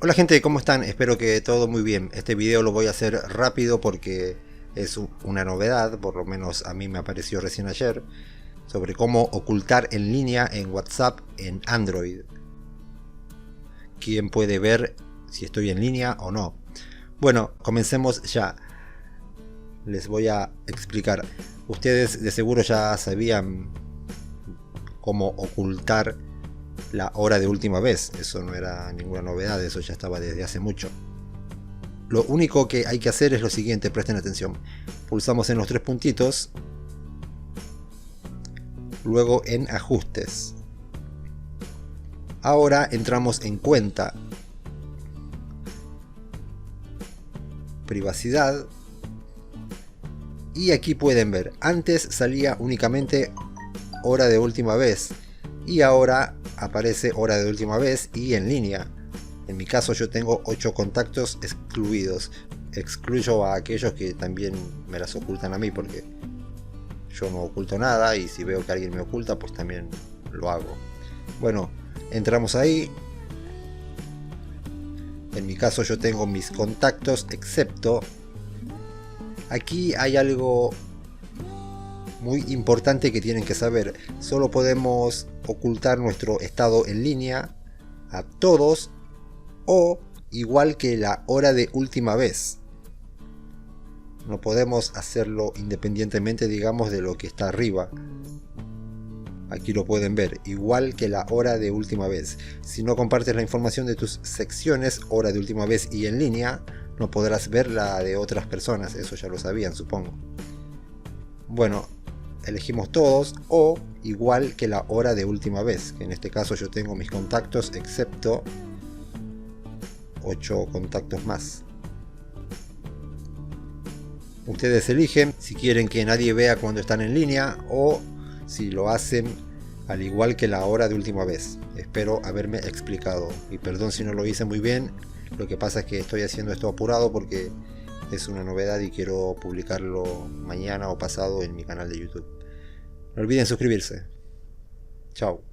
Hola gente, ¿cómo están? Espero que todo muy bien. Este video lo voy a hacer rápido porque es una novedad, por lo menos a mí me apareció recién ayer, sobre cómo ocultar en línea en WhatsApp en Android. ¿Quién puede ver si estoy en línea o no? Bueno, comencemos ya. Les voy a explicar. Ustedes de seguro ya sabían cómo ocultar la hora de última vez. Eso no era ninguna novedad, eso ya estaba desde hace mucho. Lo único que hay que hacer es lo siguiente, presten atención. Pulsamos en los tres puntitos, luego en ajustes. Ahora entramos en cuenta, privacidad, y aquí pueden ver, antes salía únicamente hora de última vez y ahora aparece hora de última vez y en línea. En mi caso yo tengo 8 contactos excluidos. Excluyo a aquellos que también me las ocultan a mí, porque yo no oculto nada y si veo que alguien me oculta pues también lo hago. Bueno, entramos ahí. En mi caso yo tengo mis contactos excepto. Aquí hay algo muy importante que tienen que saber. Solo podemos ocultar nuestro estado en línea a todos o igual que la hora de última vez. No podemos hacerlo independientemente, digamos, de lo que está arriba. Aquí lo pueden ver, igual que la hora de última vez. Si no compartes la información de tus secciones, hora de última vez y en línea, no podrás ver la de otras personas. Eso ya lo sabían, supongo. Bueno, elegimos todos o igual que la hora de última vez, que en este caso yo tengo mis contactos excepto 8 contactos más. Ustedes eligen si quieren que nadie vea cuando están en línea o si lo hacen al igual que la hora de última vez. Espero haberme explicado y perdón si no lo hice muy bien. Lo que pasa es que estoy haciendo esto apurado porque es una novedad y quiero publicarlo mañana o pasado en mi canal de YouTube. No olviden suscribirse. Chao.